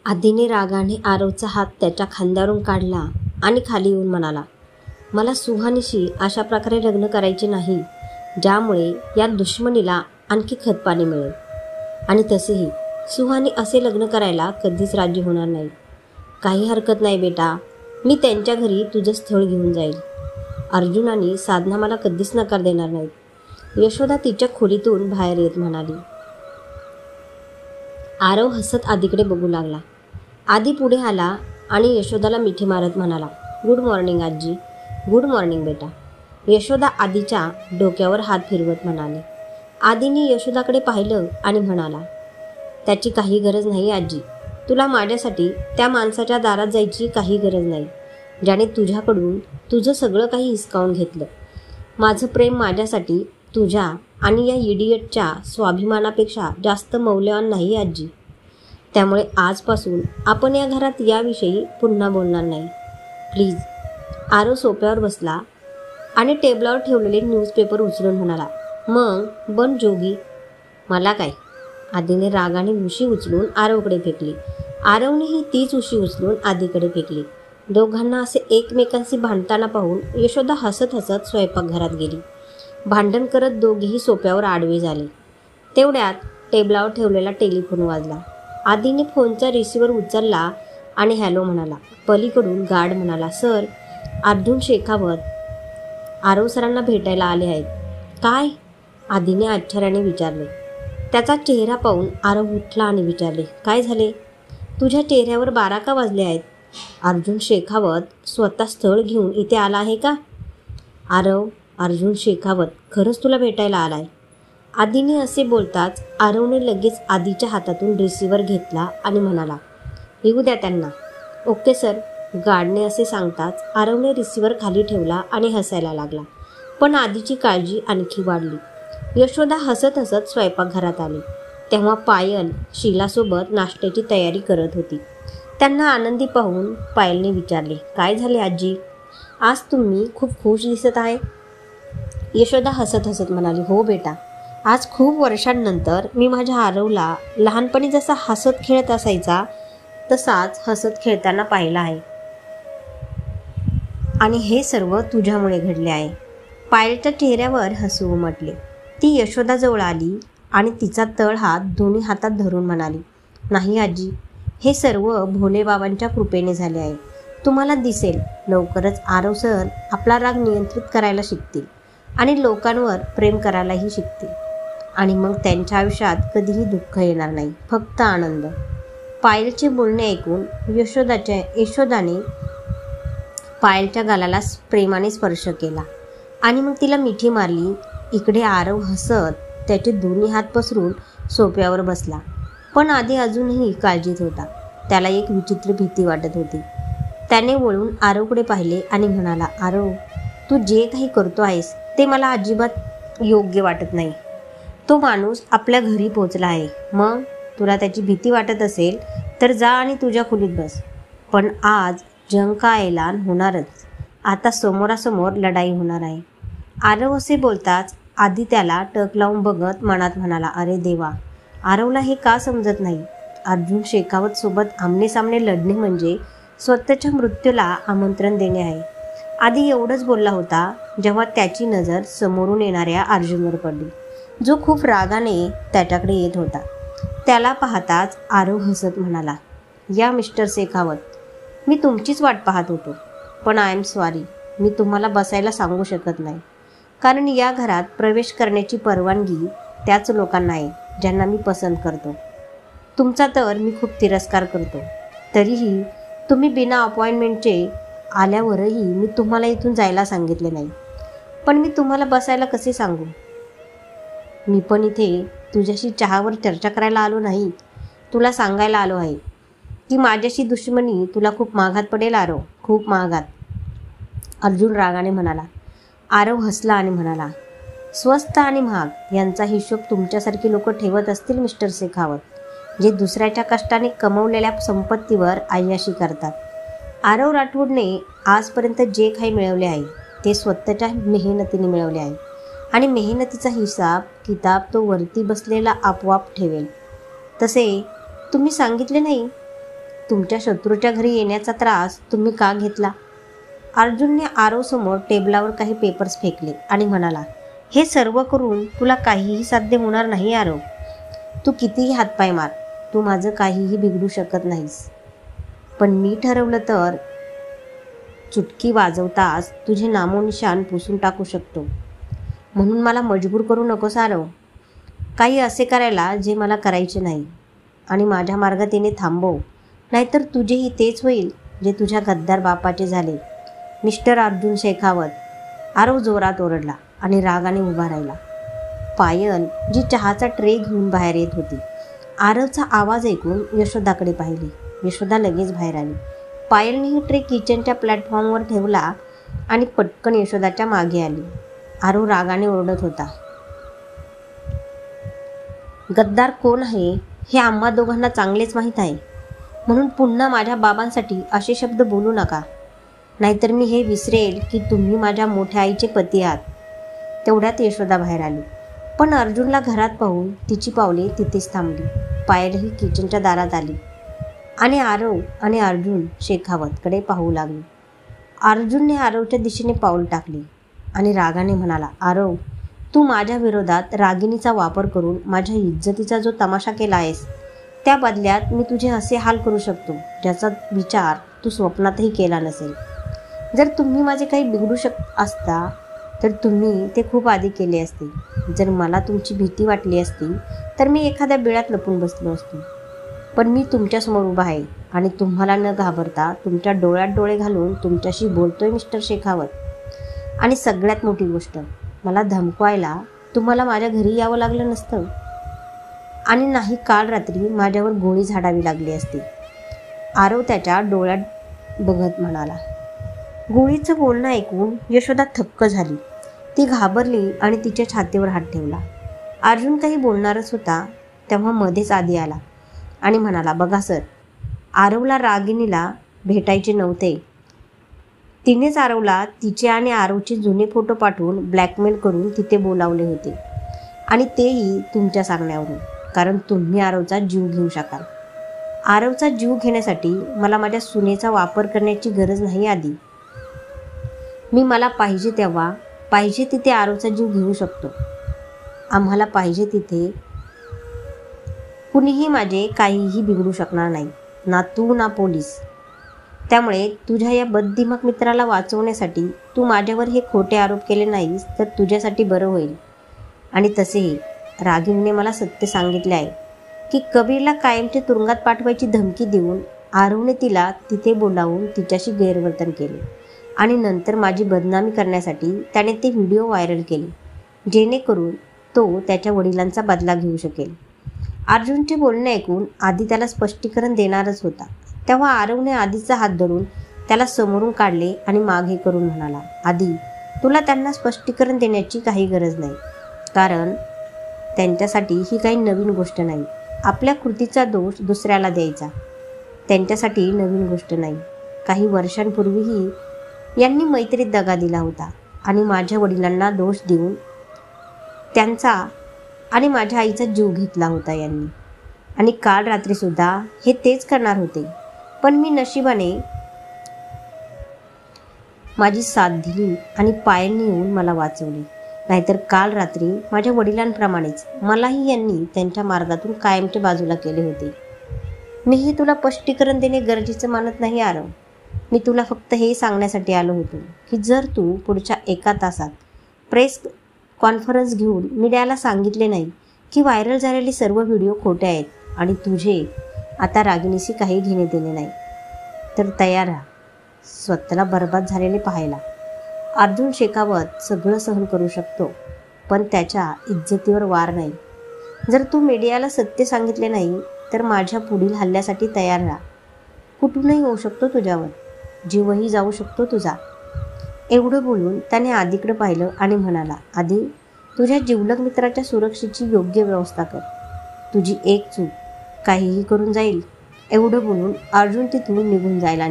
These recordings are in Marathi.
आधीने रागाने आरवचा हात त्याच्या खांद्यावरून काढला आणि खाली येऊन म्हणाला, मला सुहानीशी अशा प्रकारे लग्न करायचे नाही ज्यामुळे या दुश्मनीला आणखी खतपाणी मिळेल. आणि तसेही सुहानी असे लग्न करायला कधीच राजी होणार नाही. काही हरकत नाही बेटा, मी त्यांच्या घरी तुझं स्थळ घेऊन जाईल. अर्जुन आणि साधना मला कधीच नकार देणार नाहीत. यशोदा तिच्या खोलीतून बाहेर येत म्हणाली. आरव हसत आधीकडे बघू लागला. आधी पुढे आला आणि यशोदाला मिठी मारत म्हणाला, गुड मॉर्निंग आजी. गुड मॉर्निंग बेटा. यशोदा आधीच्या डोक्यावर हात फिरवत म्हणाले. आधीने यशोदाकडे पाहिलं आणि म्हणाला, त्याची काही गरज नाही आजी. तुला माझ्यासाठी त्या माणसाच्या दारात जायची काही गरज नाही ज्याने तुझ्याकडून तुझं सगळं काही हिसकावून घेतलं. माझं प्रेम माझ्यासाठी तुझ्या आणि या इडियटच्या स्वाभिमानापेक्षा जास्त मौल्यवान नाही आजी. त्यामुळे आजपासून आपण या घरात याविषयी पुन्हा बोलणार नाही, प्लीज. आरव सोफ्यावर बसला आणि टेबलावर ठेवलेले न्यूजपेपर उचलून म्हणाला, मग बन जोगी. मला काय? आधीने रागाने उशी उचलून आरवकडे फेकली. आरवनेही तीच उशी उचलून आधीकडे फेकली. दोघांना असे एकमेकांशी भांडताना पाहून यशोदा हसत हसत स्वयंपाकघरात गेली. भांडण करत दोघेही सोफ्यावर आडवे झाले. तेवढ्यात टेबलावर ठेवलेला टेलिफोन वाजला. आधीने फोनचा रिसिव्हर उचलला आणि हॅलो म्हणाला. पलीकडून गार्ड म्हणाला, सर, अर्जुन शेखावत आरव सरांना भेटायला आले आहेत. काय? आधीने आश्चर्याने विचारले. त्याचा चेहरा पाहून आरव उठला आणि विचारले, काय झाले? तुझ्या चेहऱ्यावर 12 का वाजले आहेत? अर्जुन शेखावत स्वतः स्थळ घेऊन इथे आला आहे का? आरव, अर्जुन शेखावत खरंच तुला भेटायला आलाय. आधीने असे बोलताच आरवने लगेच आधीच्या हातातून रिसिव्हर घेतला आणि म्हणाला, येऊ द्या त्यांना. Okay sir. गार्डने असे सांगताच आरवने रिसिव्हर खाली ठेवला आणि हसायला लागला. पण आधीची काळजी आणखी वाढली. यशोदा हसत हसत स्वयंपाकघरात आली. तेव्हा पायल शीलासोबत नाश्त्याची तयारी करत होती. त्यांना आनंदी पाहून पायलने विचारले, काय झाले आजी? आज तुम्ही खूप खुश दिसत आहे. यशोदा हसत हसत म्हणाली, हो बेटा, आज खूप वर्षांनंतर मी माझ्या आरवला लहानपणी जसा हसत खेळत असायचा तसाच हसत खेळताना पाहिला आहे. आणि हे सर्व तुझ्यामुळे घडले आहे. पायलच्या चेहऱ्यावर हसू उमटले. ती यशोदाजवळ आली आणि तिचा तळ हात दोन्ही हातात धरून म्हणाली, नाही आजी, हे सर्व भोलेबाबांच्या कृपेने झाले आहे. तुम्हाला दिसेल लवकरच आरव सर आपला राग नियंत्रित करायला शिकतील आणि लोकांवर प्रेम करायलाही शिकतील. आणि मग त्यांच्या आयुष्यात कधीही दुःख येणार नाही, फक्त आनंद. पायलचे बोलणे ऐकून यशोदाने पायलच्या गालाला प्रेमाने स्पर्श केला आणि मग तिला मिठी मारली. इकडे आरव हसत त्याचे दोन्ही हात पसरून सोफ्यावर बसला. पण आधी अजूनही काळजीत होता. त्याला एक विचित्र भीती वाटत होती. त्याने वळून आरवकडे पाहिले आणि म्हणाला, आरव, तू जे काही करतो आहेस ते मला अजिबात योग्य वाटत नाही. तो माणूस आपल्या घरी पोचला आहे. मग तुला त्याची भीती वाटत असेल तर जा आणि तुझ्या खोलीत बस. पण आज जंग का ऐलान होणारच. आता समोरासमोर लढाई होणार आहे. आरव असे बोलताच आधी त्याला टक लावून बघत मनात म्हणाला, अरे देवा, आरवला हे का समजत नाही? अर्जुन शेखावत सोबत आमनेसामने लढणे म्हणजे स्वतःच्या मृत्यूला आमंत्रण देणे आहे. आधी एवढंच बोलला होता जेव्हा त्याची नजर समोरून येणाऱ्या अर्जुनवर पडली, जो खूप रागाने त्याच्याकडे येत होता. त्याला पाहताच आरव हसत म्हणाला, या मिस्टर शेखावत, मी तुमचीच वाट पाहत होतो. पण आय एम सॉरी, मी तुम्हाला बसायला सांगू शकत नाही. कारण या घरात प्रवेश करण्याची परवानगी त्याच लोकांना आहे ज्यांना मी पसंत करतो. तुमचा तर मी खूप तिरस्कार करतो. तरीही तुम्ही बिना अपॉइंटमेंटचे आल्यावरही मी तुम्हाला इथून जायला सांगितले नाही. पण मी तुम्हाला बसायला कसे सांगू? मी पण इथे तुझ्याशी चहावर चर्चा करायला आलो नाही. तुला सांगायला आलो आहे की माझ्याशी दुश्मनी तुला खूप महागात पडेल आरव, खूप महागात. अर्जुन रागाने म्हणाला. आरव हसला आणि म्हणाला, स्वस्त आणि महाग यांचा हिशोब तुमच्यासारखी लोक ठेवत असतील मिस्टर शेखावत, जे दुसऱ्याच्या कष्टाने कमवलेल्या संपत्तीवर अय्याशी करतात. आरव राठोडने आजपर्यंत जे काही मिळवले आहे ते स्वतःच्या मेहनतीने मिळवले आहे आणि मेहनतीचा हिसाब किताब तो वरती बसलेला आपोआप ठेवेल. तसे तुम्ही सांगितले नाही. तुमच्या शत्रूच्या घरी येण्याचा त्रास तुम्ही का घेतला? अर्जुनने आरवसमोर टेबलावर काही पेपर्स फेकले आणि म्हणाला, हे सर्व करून तुला काहीही साध्य होणार नाही आरव. तू कितीही हातपाय मार, तू माझं काहीही बिघडू शकत नाहीस. पण मी ठरवलं तर चुटकी वाजवताच तुझे नामोनिशान पुसून टाकू शकतो. म्हणून मला मजबूर करू नकोस आरव. काही असे करायला जे मला करायचे नाही आणि माझ्या मार्गात येणे थांबव, नाहीतर तुझेही तेच होईल जे तुझ्या गद्दार बापाचे झाले. मिस्टर अर्जुन शेखावत. आरव जोरात ओरडला आणि रागाने उभा राहिला. पायल जी चहाचा ट्रे घेऊन बाहेर येत होती, आरवचा आवाज ऐकून यशोदाकडे पाहिली. यशोदा लगेच बाहेर आली. पायलने ही ट्रे किचनच्या प्लॅटफॉर्मवर ठेवला आणि पटकन यशोदाच्या मागे आली. आरव रागाने ओरडत होता, गद्दार कोण आहे हे आम्हा दोघांना चांगलेच माहीत आहे. म्हणून पुन्हा माझ्या बाबांसाठी असे शब्द बोलू नका, नाहीतर मी हे विसरेल की तुम्ही माझ्या मोठ्या आईचे पती आहात. तेवढ्यात यशोदा बाहेर आली, पण अर्जुनला घरात पाहून तिची पावले तिथेच थांबली. पायलही किचनच्या दारात आली आणि आरव आणि अर्जुन शेखावतकडे पाहू लागले. अर्जुनने आरवच्या दिशेने पाऊल टाकले आणि रागाने म्हणाला, आरव, तू माझ्या विरोधात रागिणीचा वापर करून माझ्या इज्जतीचा जो तमाशा केला आहेस, त्या बदल्यात मी तुझे असे हाल करू शकतो ज्याचा विचार तू स्वप्नातही केला नसेल. जर तुम्ही माझे काही बिघडू असता तर तुम्ही ते खूप आधी केले असते. जर मला तुमची भीती वाटली असती तर मी एखाद्या बिळात लपून बसलो असतो. पण मी तुमच्यासमोर उभा आहे आणि तुम्हाला न घाबरता तुमच्या डोळ्यात डोळे घालून तुमच्याशी बोलतोय मिस्टर शेखावत. आणि सगळ्यात मोठी गोष्ट, मला धमकवायला तुम्हाला माझ्या घरी यावं लागलं नसतं आणि नाही काल रात्री माझ्यावर गोळी झाडावी लागली असती. आरव त्याच्या डोळ्यात बघत म्हणाला. गोळीचं बोलणं ऐकून यशोदा थक्क झाली. ती घाबरली आणि तिच्या छातीवर हात ठेवला. अर्जुन काही बोलणारच होता तेव्हा मध्येच आधी आला आणि म्हणाला, बघा सर, आरवला रागिणीला भेटायचे नव्हते. तिनेच आरवला तिचे आणि आरवचे जुने फोटो पाठवून ब्लॅकमेल करून तिथे बोलावले होते आणि तेही तुमच्या सांगण्यावरून, कारण तुम्ही आरवचा जीव घेऊ शकाल. आरवचा जीव घेण्यासाठी मला माझ्या सुनेचा वापर करण्याची गरज नाही. आधी मी मला पाहिजे तेव्हा पाहिजे तिथे आरवचा जीव घेऊ शकतो. आम्हाला पाहिजे तिथे कुणीही माझे काहीही बिघडू शकणार नाही, ना तू ना पोलीस. त्यामुळे तुझ्या या बददिमाग मित्राला वाचवण्यासाठी तू माझ्यावर हे खोटे आरोप केले नाहीस तर तुझ्यासाठी बरं होईल. आणि तसेही रागिणीने मला सत्य सांगितले आहे की कबीरला कायमचे तुरुंगात पाठवायची धमकी देऊन आरवने तिला तिथे बोलावून तिच्याशी गैरवर्तन केले आणि नंतर माझी बदनामी करण्यासाठी त्याने ते व्हिडिओ व्हायरल केले, जेणेकरून तो त्याच्या वडिलांचा बदला घेऊ शकेल. अर्जुनचे बोलणे ऐकून आधी त्याला स्पष्टीकरण देणारच होता तेव्हा आरवने आधीचा हात धरून त्याला समोरून काढले आणि मागे करून म्हणाला, आधी, तुला त्यांना स्पष्टीकरण देण्याची काही गरज नाही, कारण त्यांच्यासाठी ही काही नवीन गोष्ट नाही. आपल्या कृतीचा दोष दुसऱ्याला द्यायचा त्यांच्यासाठी नवीन गोष्ट नाही. काही वर्षांपूर्वीही यांनी मैत्रीत दगा दिला होता आणि माझ्या वडिलांना दोष देऊन त्यांचा आणि माझ्या आईचा जीव घेतला होता यांनी. आणि काल रात्रीसुद्धा हे तेच करणार होते, पण मी नशिबाने माझी साथ दिली आणि पायलने येऊन मला वाचवली. नाहीतर काल रात्री माझ्या वडिलांप्रमाणेच मलाही यांनी त्यांच्या मार्गातून कायमच्या बाजूला केले होते. मीही तुला स्पष्टीकरण देणे गरजेचं मानत नाही आरव. मी तुला फक्त हे सांगण्यासाठी आलो होतो की जर तू पुढच्या 1 तासात प्रेस कॉन्फरन्स घेऊन मीडियाला सांगितले नाही की व्हायरल झालेले सर्व व्हिडिओ खोटे आहेत आणि तुझे आता रागिणीशी काही घेणे देणे नाही, तर तयार राहा स्वतःला बर्बाद झालेले पाहायला. अर्जुन शेखावत सगळं सहन करू शकतो, पण त्याच्या इज्जतीवर वार नाही. जर तू मीडियाला सत्य सांगितले नाही तर माझ्या पुढील हल्ल्यासाठी तयार राहा. कुठूनही होऊ शकतो तुझ्यावर, जीवही जाऊ शकतो तुझा. एवढं बोलून त्याने आधीकडे पाहिलं आणि म्हणाला, आधी, तुझ्या जिवलग मित्राच्या सुरक्षेची योग्य व्यवस्था कर. तुझी एक चूक काहीही करून जाईल. एवढं बोलून अर्जुन तिथून निघून जायला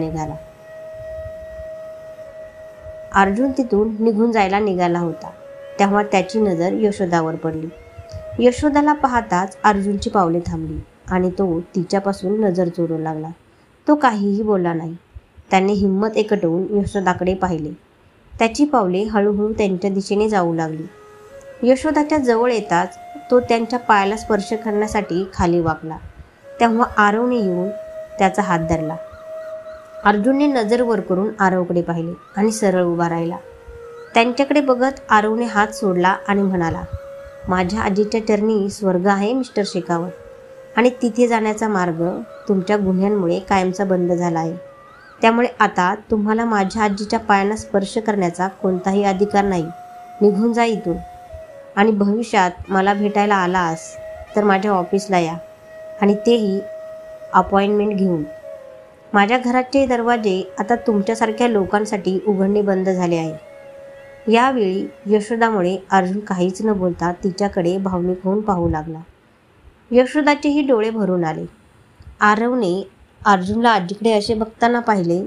निघाला होता तेव्हा त्याची नजर यशोदावर पडली. यशोदाला पाहताच अर्जुनची पावले थांबली आणि तो तिच्यापासून नजर चोरू लागला. तो काहीही बोलला नाही. त्याने हिंमत एकवटून यशोदाकडे पाहिले. त्याची पावले हळूहळू त्यांच्या दिशेने जाऊ लागली. यशोदाच्या जवळ येताच तो त्यांच्या पायाला स्पर्श करण्यासाठी खाली वाकला. तेव्हा आरवने येऊन त्याचा हात धरला. अर्जुनने नजर वर करून आरवकडे पाहिले आणि सरळ उभा राहिला. त्यांच्याकडे बघत आरवने हात सोडला आणि म्हणाला, माझ्या आजीच्या चरणी स्वर्ग आहे मिस्टर शेखावत, आणि तिथे जाण्याचा मार्ग तुमच्या गुन्ह्यांमुळे कायमचा बंद झाला आहे. त्यामुळे आता तुम्हाला माझ्या आजीच्या पायांना स्पर्श करण्याचा कोणताही अधिकार नाही. निघून जा इथून. आणि भविष्यात मला भेटायला आलास तर माझ्या ऑफिसला या, आणि तेही अपॉइंटमेंट घेऊन. माझ्या घराचे दरवाजे आता तुमच्यासारख्या लोकांसाठी उघडणे बंद झाले आहे. यावेळी यशोदामुळे अर्जुन काहीच न बोलता तिच्याकडे भावनिक होऊन पाहू लागला. यशोदाचेही डोळे भरून आले. आरवने अर्जुनला आजीकडे असे बघताना पाहिले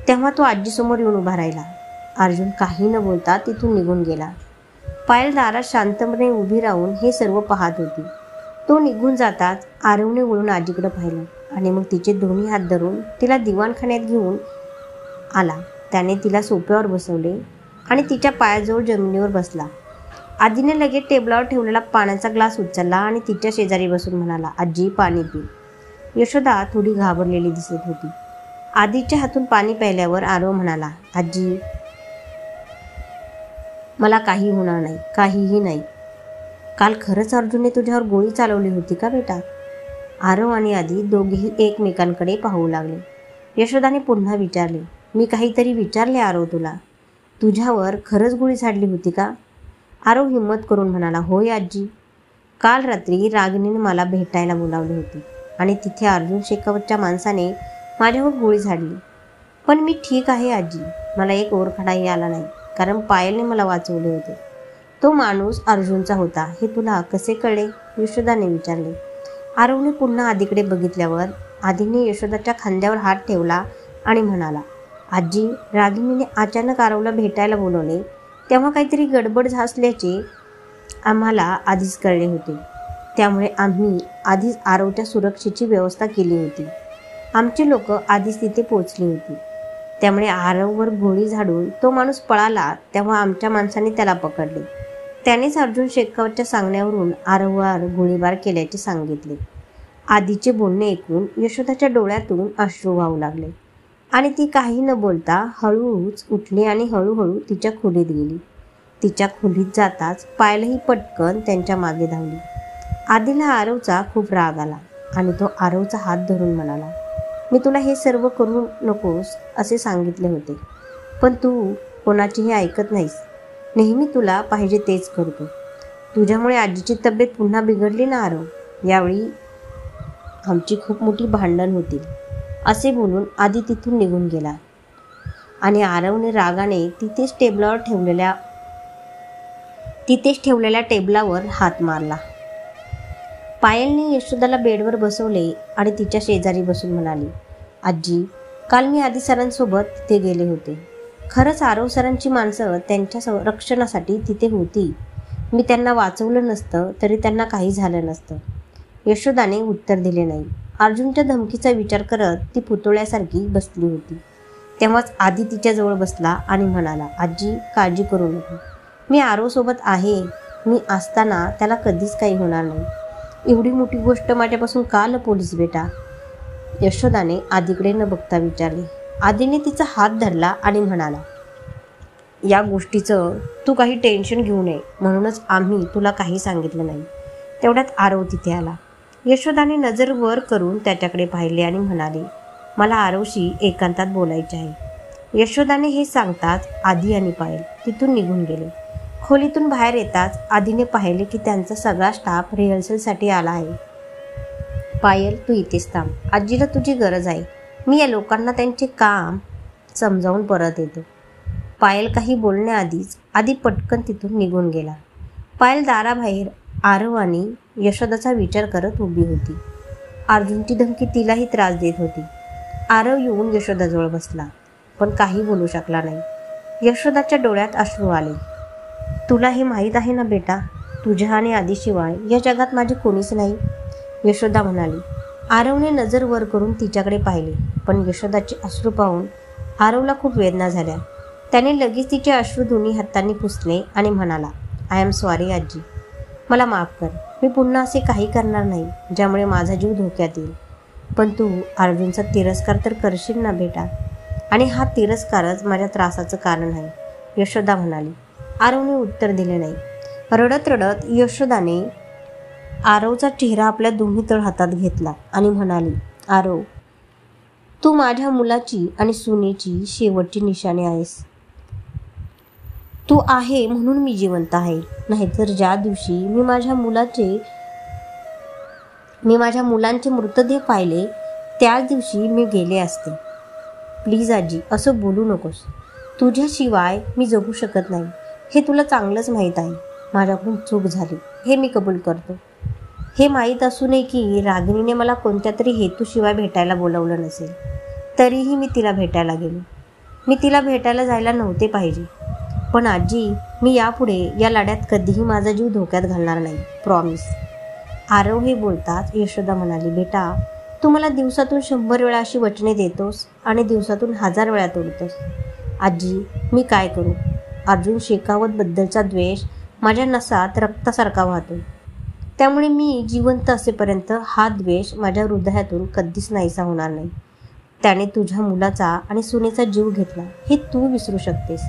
तेव्हा तो आजीसमोर येऊन उभा राहिला. अर्जुन काही न बोलता तिथून निघून गेला. पायल दारात शांतपणे उभी राहून हे सर्व पाहत होती. तो निघून जाताच आरवने वळून आजीकडे पाहिलं आणि मग तिचे दोन्ही हात धरून तिला दिवाणखान्यात घेऊन आला. त्याने तिला सोफ्यावर बसवले आणि तिच्या पायाजवळ जमिनीवर बसला. आजीने लगेच टेबलावर ठेवलेला पाण्याचा ग्लास उचलला आणि तिच्या शेजारी बसून म्हणाला, आजी पाणी पी. यशोदा थोडी घाबरलेली दिसत होती. आजीच्या हातून पाणी प्यायल्यावर आरव म्हणाला, आजी मला काही होणार नाही, काहीही नाही. काल खरंच अर्जुनने तुझ्यावर गोळी चालवली होती का बेटा? आरव आणि आदी दोघेही एकमेकांकडे पाहू लागले. यशोदाने पुन्हा विचारले, मी काहीतरी विचारले आरव तुला. तुझ्यावर खरंच गोळी झाडली होती का? आरव हिंमत करून म्हणाला, होय आजी. काल रात्री रागिणीने मला भेटायला बोलावले होते आणि तिथे अर्जुन शेखावतच्या माणसाने माझ्यावर गोळी झाडली. पण मी ठीक आहे आजी. मला एक ओरखडाही आला नाही, कारण पायलने मला वाचवले होते. तो माणूस अर्जुनचा होता हे तुला कसे कळले? यशोदाने विचारले. आरवने पुन्हा आधीकडे बघितल्यावर आधीने यशोदाच्या खांद्यावर हात ठेवला आणि म्हणाला, आजी रागिणीने अचानक आरवला भेटायला बोलवले तेव्हा काहीतरी गडबड असल्याचे आम्हाला आधीच कळले होते. त्यामुळे आम्ही आधीच आरवच्या सुरक्षेची व्यवस्था केली होती. आमची लोक आधीच तिथे पोहोचली होती. त्यामुळे आरववर गोळी झाडून तो माणूस पळाला तेव्हा आमच्या माणसाने त्याला पकडले. त्यानेच अर्जुन शेखावतच्या सांगण्यावरून आरववर गोळीबार केल्याचे सांगितले. आधीचे बोलणे ऐकून यशोदाच्या डोळ्यातून अश्रू वाहू लागले आणि ती काही न बोलता हळूच उठली आणि हळूहळू तिच्या खोलीत गेली. तिच्या खोलीत जाताच पायलही पटकन त्यांच्या मागे धावली. आधीला आरवचा खूप राग आला आणि तो आरवचा हात धरून म्हणाला, मी तुला हे सर्व करू नकोस असे सांगितले होते, पण तू कोणाचीही ऐकत नाहीस. नेहमी तुला पाहिजे तेच करतो. तुझ्यामुळे आजीची तब्येत पुन्हा बिघडली ना आरव. यावेळी आमची खूप मोठी भांडण होतील असे बोलून आधी तिथून निघून गेला आणि आरवने रागाने तिथेच ठेवलेल्या टेबलावर हात मारला. पायलने यशोदाला बेडवर बसवले आणि तिच्या शेजारी बसून म्हणाली, आजी काल मी आधी सरांसोबत तिथे गेले होते. खरंच आरव सरांची माणसं त्यांच्या संरक्षणासाठी तिथे होती. मी त्यांना वाचवलं नसतं तरी त्यांना काही झालं नसतं. यशोदाने उत्तर दिले नाही. अर्जुनच्या धमकीचा विचार करत ती पुतळ्यासारखी बसली होती. तेव्हाच आधी तिच्याजवळ बसला आणि म्हणाला, आजी काळजी करू नको. मी आरवसोबत आहे. मी असताना त्याला कधीच काही होणार नाही. एवढी मोठी गोष्ट माझ्यापासून का लपवलीस बेटा? यशोदाने आधीकडे न बघता विचारले. आधीने तिचा हात धरला आणि म्हणाला, या गोष्टीचं तू काही टेन्शन घेऊ नये म्हणूनच आम्ही तुला काही सांगितलं नाही. तेवढ्यात आरव तिथे आला. यशोदाने नजर वर करून त्याच्याकडे पाहिले आणि म्हणाले, मला आरवशी एकांतात बोलायचे आहे. यशोदाने हे सांगताच आधी आणि पायल तिथून निघून गेले. खोलीतून बाहेर येताच आधीने पाहिले की त्यांचा सगळा स्टाफ रिहर्सलसाठी आला आहे. पायल तू इथेच थांब. आजीला तुझी गरज आहे. मी या लोकांना त्यांचे काम समजावून परत येतो. पायल काही बोलण्याआधीच आधी पटकन तिथून निघून गेला. पायल दाराबाहेर आरव आणि यशोदाचा विचार करत उभी होती. अर्जुनची धमकी तिलाही त्रास देत होती. आरव येऊन यशोदाजवळ बसला पण काही बोलू शकला नाही. यशोदाच्या डोळ्यात अश्रू आले. तुला हे माहीत आहे ना बेटा, तुझ्या आणि आधीशिवाय या जगात माझे कोणीच नाही. यशोदा म्हणाली, आरवने नजर वर करून तिच्याकडे पाहिले, पण यशोदाचे अश्रू पाहून आरवला खूप वेदना झाल्या. त्याने लगेच तिचे अश्रू दोन्ही हातांनी पुसले आणि म्हणाला, आय एम सॉरी आजी, मला माफ कर. मी पुन्हा असे काही करणार नाही ज्यामुळे माझा जीव धोक्यात येईल. पण तू अर्जुनचा तिरस्कार तर करशील ना बेटा, आणि हा तिरस्कारच माझ्या त्रासाचं कारण आहे, यशोदा म्हणाली. आरवने उत्तर दिले नाही. रडत रडत यशोदाने आरवचा चेहरा आपल्या दोन्ही तळ हातात घेतला आणि म्हणाली, आरव, तू माझ्या मुलाची आणि सुनेची शेवटची निशाणी आहेस. तू आहे म्हणून मी जिवंत आहे, नाहीतर ज्या दिवशी मी माझ्या मुलांचे मृतदेह पाहिले त्याच दिवशी मी गेले असते. प्लीज आजी, असं बोलू नकोस. तुझ्याशिवाय मी जगू शकत नाही हे तुला चांगलंच माहीत आहे. माझ्याकडून चूक झाली हे मी कबूल करतो. हे माहीत असूनही की रागिणीने मला कोणत्या तरी हेतूशिवाय भेटायला बोलवलं नसेल, तरीही मी तिला भेटायला गेलो. मी तिला भेटायला जायला नव्हते पाहिजे. पण आजी, मी यापुढे या लढ्यात कधीही माझा जीव धोक्यात घालणार नाही, प्रॉमिस. आरव हे बोलताच यशोदा म्हणाली, बेटा, तू मला दिवसातून 100 वेळा अशी वचने देतोस आणि दिवसातून 1000 वेळा तोडतोस. आजी, मी काय करू? अर्जुन शेखावतबद्दलचा द्वेष माझ्या नसात रक्तासारखा वाहतो. त्यामुळे मी जिवंत असेपर्यंत हा द्वेष माझ्या हृदयातून कधीच नाहीसा होणार नाही. त्याने तुझ्या मुलाचा आणि सुनेचा जीव घेतला हे तू विसरू शकतेस,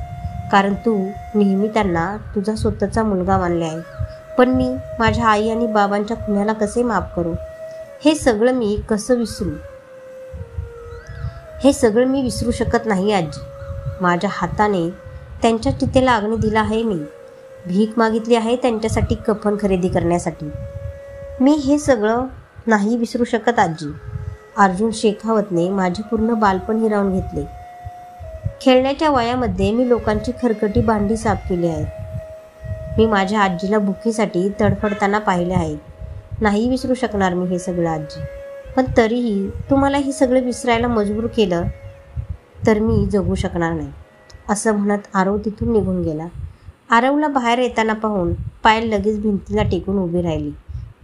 कारण तू नेहमी त्यांना तुझा स्वतःचा मुलगा मानले आहे. पण मी माझ्या आई आणि बाबांच्या खुन्याला कसे माफ करू? हे सगळं मी विसरू शकत नाही आजी. माझ्या हाताने त्यांच्या चितेला अग्नी दिला आहे. मी भीक मागितली आहे त्यांच्यासाठी कफन खरेदी करण्यासाठी. मी हे सगळं नाही विसरू शकत आजी. अर्जुन शेखावतने माझे पूर्ण बालपण हिरावून घेतले. खेळण्याच्या वयामध्ये मी लोकांची खरकटी भांडी साफ केली आहेत. मी माझ्या आजीला भुकेसाठी तडफडताना पाहिले आहे. नाही विसरू शकणार मी हे सगळं आजी. पण तरीही तुम्हाला हे सगळं विसरायला मजबूर केलं तर मी जगू शकणार नाही, असं म्हणत आरव तिथून निघून गेला. आरवला बाहेर येताना पाहून पायल लगेच भिंतीला टेकून उभी राहिली,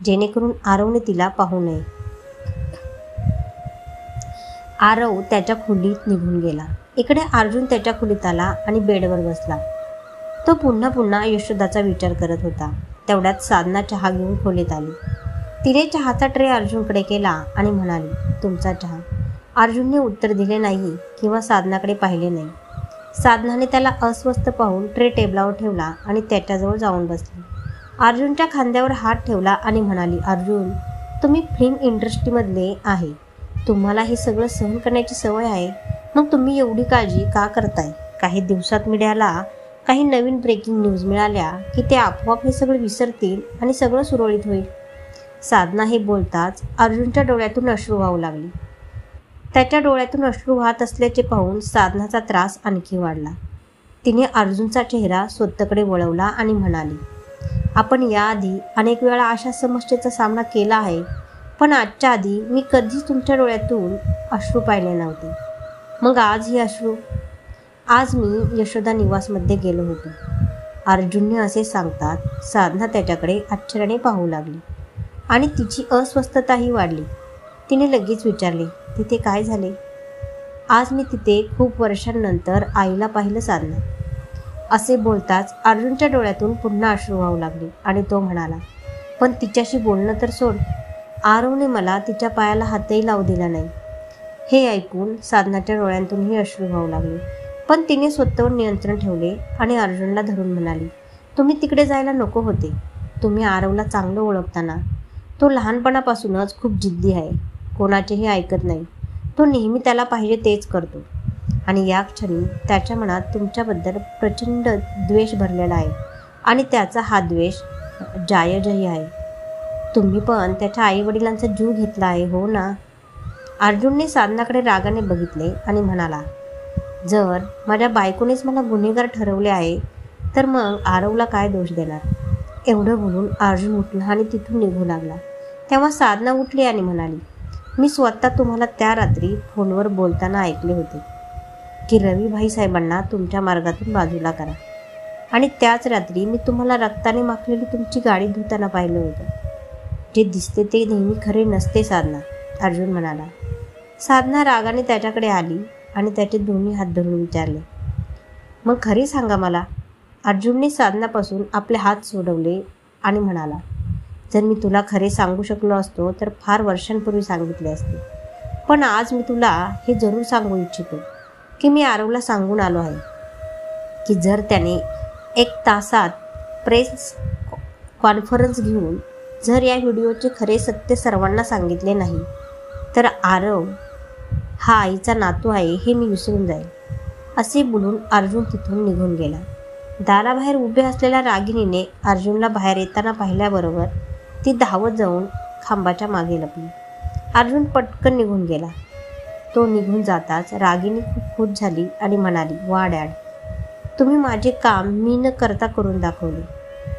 जेणेकरून आरवने तिला पाहू नये. आरव त्याच्या खोलीत निघून गेला. इकडे अर्जुन त्याच्या खोलीत आला आणि बेडवर बसला. तो पुन्हा पुन्हा यशोदाचा विचार करत होता. तेवढ्यात साधना चहा घेऊन खोलीत आली. तिने चहाचा ट्रे अर्जुनकडे केला आणि म्हणाली, तुमचा चहा. अर्जुनने उत्तर दिले नाही किंवा साधनाकडे पाहिले नाही. साधनाने त्याला अस्वस्थ पाहून ट्रे टेबलावर ठेवला आणि त्याच्याजवळ जाऊन बसली. अर्जुनच्या खांद्यावर हात ठेवला आणि म्हणाली, अर्जुन, तुम्ही फिल्म इंडस्ट्रीमधले आहे. तुम्हाला हे सगळं सहन करण्याची सवय आहे. मग तुम्ही एवढी काळजी का करताय? काही दिवसात मीडियाला काही नवीन ब्रेकिंग न्यूज मिळाल्या की ते आपोआप हे सगळं विसरतील आणि सगळं सुरळीत होईल. साधना हे बोलताच अर्जुनच्या डोळ्यातून अश्रू वाहू लागली. त्याच्या डोळ्यातून अश्रू वाहत असल्याचे पाहून साधनाचा त्रास आणखी वाढला. तिने अर्जुनचा चेहरा स्वतःकडे वळवला आणि म्हणाली, आपण याआधी अनेक वेळा अशा समस्येचा सामना केला आहे, पण आजच्या आधी मी कधीच तुमच्या डोळ्यातून अश्रू पाहिले नव्हते. मग आज ही अश्रू? आज मी यशोदा निवासमध्ये गेलो होतो. अर्जुनने असे सांगतात साधना त्याच्याकडे आश्चर्याने पाहू लागली आणि तिची अस्वस्थताही वाढली. तिने लगेच विचारले, तिथे काय झाले? आज मी तिथे खूप वर्षांनंतर आईला पाहिलं साधना. असे बोलताच अर्जुनच्या डोळ्यातून पुन्हा अश्रू वाहू लागले आणि तो म्हणाला, पण तिच्याशी बोलणं तर सोड. आरवने मला तिच्या पायाला हातही लावू दिला नाही. हे ऐकून साधनाच्या डोळ्यांतूनही अश्रू वाहू लागले, पण तिने स्वतःवर नियंत्रण ठेवले आणि अर्जुनला धरून म्हणाली, तुम्ही तिकडे जायला नको होते. तुम्ही आरवला चांगलं ओळखताना. तो लहानपणापासूनच खूप जिद्दी आहे, कोणाचेही ऐकत नाही. तो नेहमी त्याला पाहिजे तेच करतो आणि या क्षणी त्याच्या मनात तुमच्याबद्दल प्रचंड द्वेष भरलेला आहे आणि त्याचा हा द्वेष जायजही आहे. तुम्ही पण त्याच्या आईवडिलांचा जीव घेतला आहे, हो ना? अर्जुनने साधनाकडे रागाने बघितले आणि म्हणाला, जर माझ्या बायकोनेच मला गुन्हेगार ठरवले आहे तर मग आरवला काय दोष देणार? एवढं बोलून अर्जुन उठला आणि तिथून निघू लागला. तेव्हा साधना उठली आणि म्हणाली, मी स्वतः तुम्हाला त्या रात्री फोनवर बोलताना ऐकले होते की रविभाई साहेबांना तुमच्या मार्गातून बाजूला करा, आणि त्याच रात्री मी तुम्हाला रक्ताने माखलेली तुमची गाडी धुताना पाहिलं होतं. जे दिसते ते नेहमी खरे नसते साधना. अर्जुन म्हणाला. साधना रागाने त्याच्याकडे आली आणि त्याचे दोन्ही हात धरून विचारले, मग खरी सांगा मला. अर्जुनने साधनापासून आपले हात सोडवले आणि म्हणाला, जर मी तुला खरे सांगू शकलो असतो तर फार वर्षांपूर्वी सांगितले असते. पण आज मी तुला हे जरूर सांगू इच्छितो की मी आरवला सांगून आलो आहे की जर त्याने 1 तासात प्रेस कॉन्फरन्स घेऊन जर या व्हिडिओचे खरे सत्य सर्वांना सांगितले नाही तर आरव हा आईचा नातू आहे हे मी विसरून जाईल. असे बोलून अर्जुन तिथून निघून गेला. दाराबाहेर उभे असलेल्या रागिणीने अर्जुनला बाहेर येताना पाहिल्याबरोबर ती धावत जाऊन खांबाच्या मागे लपली. अर्जुन पटकन निघून गेला. तो निघून जाताच रागिणी खूप खुश झाली आणि म्हणाली, वा डॅड, तुम्ही माझे काम मी न करता करून दाखवले.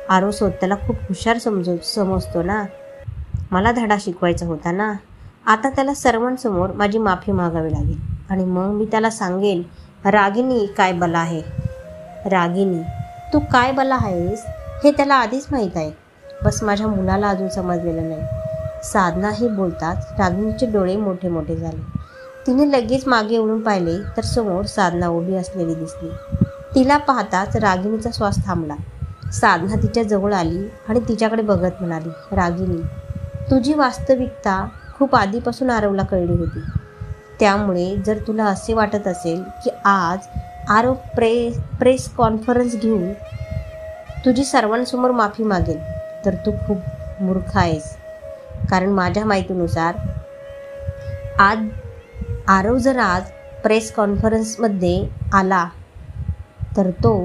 आरव स्वतःला खूप हुशार समजतो ना. मला धडा शिकवायचा होता ना. आता त्याला सर्वांसमोर माझी माफी मागावी लागेल आणि मग मी त्याला सांगेल, रागिणी काय बला आहे. रागिणी, तू काय बला आहेस हे त्याला आधीच माहीत आहे. बस माझ्या मुलाला अजून समजलेलं नाही. साधना हे बोलताच रागिणीचे डोळे मोठे मोठे झाले. तिने लगेच मागे वळून पाहिले तर समोर साधना उभी असलेली दिसली. तिला पाहताच रागिणीचा श्वास थांबला. साधना तिच्या जवळ आली आणि तिच्याकडे बघत म्हणाली, रागिणी, तुझी वास्तविकता खूप आधीपासून आरवला कळली होती. त्यामुळे जर तुला असे वाटत असेल की आज आरव प्रेस कॉन्फरन्स घेऊन तुझी सर्वांसमोर माफी मागेल तर तू खूप मूर्ख आहेस. कारण माझ्या माहितीनुसार आरव जर आज प्रेस कॉन्फरन्समध्ये आला तर तो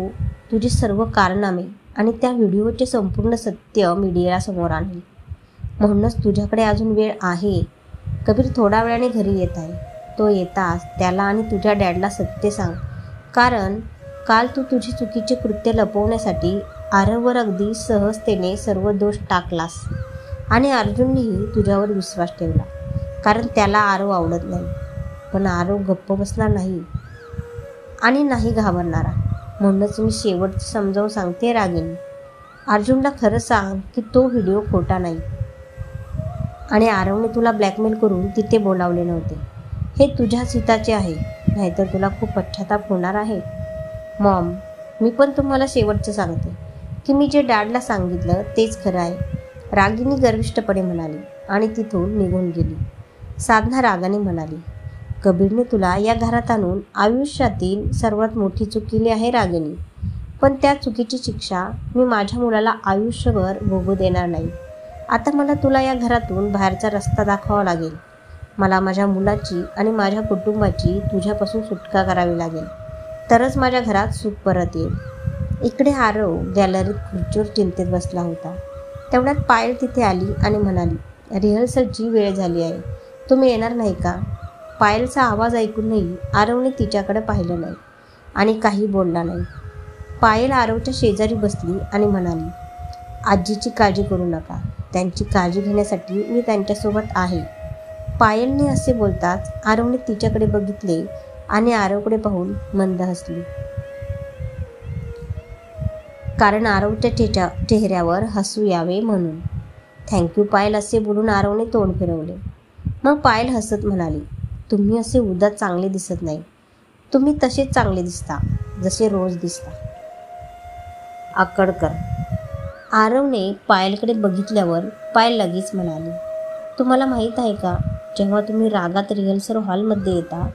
तुझे सर्व कारनामे आणि त्या व्हिडिओचे संपूर्ण सत्य मीडियाला समोर आणेल. म्हणूनच तुझ्याकडे अजून वेळ आहे. कबीर थोड्या वेळाने घरी येत आहे. तो येताच त्याला आणि तुझ्या डॅडला सत्य सांग. कारण काल तू तुझी चुकीचे कृत्य लपवण्यासाठी आरववर अगदी सहजतेने सर्व दोष टाकलास आणि अर्जुननेही तुझ्यावर विश्वास ठेवला. कारण त्याला आरव आवडत नाही. पण आरव गप्प बसणार नाही आणि नाही घाबरणारा. म्हणूनच मी शेवट समजावून सांगते, रागिणी, अर्जुनला खरं सांग की तो व्हिडिओ खोटा नाही आणि आरवने तुला ब्लॅकमेल करून तिथे बोलावले नव्हते. हे तुझ्याच हिताचे आहे, नाहीतर तुला खूप पश्चाताप होणार आहे. मॉम, मी पण तुम्हाला शेवटचं सांगते की मी जे डॅडला सांगितलं तेच खरं आहे, रागिणी गर्विष्ठपणे म्हणाली आणि तिथून निघून गेली. साधना रागाने म्हणाली, कबीरने तुला या घरात आणून आयुष्यातील सर्वात मोठी चूक केली आहे रागिणी. पण त्या चुकीची शिक्षा मी माझ्या मुलाला आयुष्यभर भोगू देणार नाही. आता मला तुला या घरातून बाहेरचा रस्ता दाखवावा लागेल. मला माझ्या मुलाची आणि माझ्या कुटुंबाची तुझ्यापासून सुटका करावी लागेल. तरच माझ्या घरात सुख परत येईल. इकडे आरव गॅलरीत खुर्चीवर चिंतेत बसला होता. तेवढ्यात पायल तिथे आली आणि म्हणाली, रिहर्सलची वेळ झाली आहे, तुम्ही येणार नाही का? पायलचा आवाज ऐकूनही आरवने तिच्याकडे पाहिलं नाही आणि काही बोलला नाही. पायल आरवच्या शेजारी बसली आणि म्हणाली, आजीची काळजी करू नका. त्यांची काळजी घेण्यासाठी मी त्यांच्यासोबत आहे. पायलने असे बोलताच आरवने तिच्याकडे बघितले आणि आरवकडे पाहून मंद हसली. कारण आरवच्या चेहऱ्यावर हसू यावे म्हणून. थँक्यू पायल, असे बोलून आरवने तोंड फिरवले. मग पायल हसत म्हणाली, तुम्ही असे उदास चांगले दिसत नाही. तुम्ही तसेच चांगले दिसता जसे रोज दिसता. आकडकर. आरवने पायलकडे बघितल्यावर पायल लगेच म्हणाली, तुम्हाला माहीत आहे का, जेव्हा तुम्ही रागात रिहर्सल हॉलमध्ये येता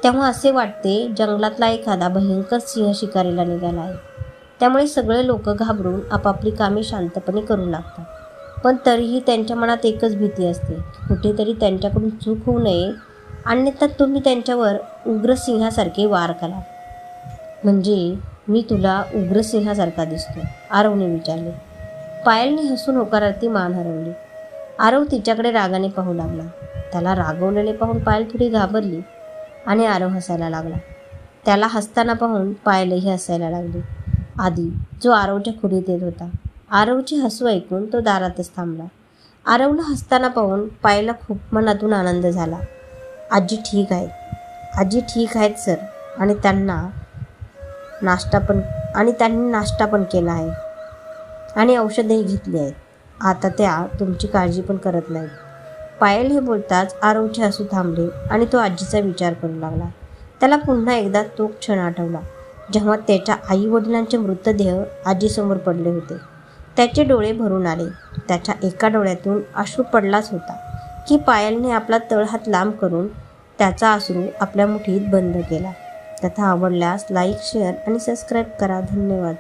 तेव्हा असे वाटते जंगलातला एखादा भयंकर सिंह शिकारीला निघाला आहे. त्यामुळे सगळे लोक घाबरून आपापली कामे शांतपणे करू लागतात. पण तरीही त्यांच्या मनात एकच भीती असते, कुठेतरी त्यांच्याकडून चूक होऊ नये, अन्यथा तुम्ही त्यांच्यावर उग्रसिंहासारखे वार करा. म्हणजे मी तुला उग्रसिंहासारखा दिसतो? आरवने विचारले. पायलने हसून होकारार्थी मान हलवली. आरव तिच्याकडे रागाने पाहू लागला. त्याला रागवलेले पाहून पायल थोडी घाबरली आणि आरव हसायला लागला. त्याला हसताना पाहून पायलही हसायला लागली. आधी जो आरवच्या खोलीत येत होता. आरवचे हसू ऐकून तो दारातच थांबला. आरवला हसताना पाहून पायलला खूप मनातून आनंद झाला. आजी ठीक आहेत, आजी ठीक आहेत सर, आणि त्यांनी नाश्ता पण केला आहे आणि औषधही घेतली आहेत. आता त्या तुमची काळजी पण करत नाहीत. पायल हे बोलताच आरवचे हसू थांबले आणि तो आजीचा विचार करू लागला. त्याला पुन्हा एकदा तो क्षण आठवला जेव्हा त्याच्या आई वडिलांचे मृतदेह आजीसमोर पडले होते. त्याचे डोळे भरून आले. त्याच्या एका डोळ्यातून अश्रू पडलाच होता की पायलने आपला तळहात लांब करून त्याचा अश्रू आपल्या मुठीत बंद केला. कथा आवडल्यास लाईक, शेअर आणि सबस्क्राईब करा. धन्यवाद.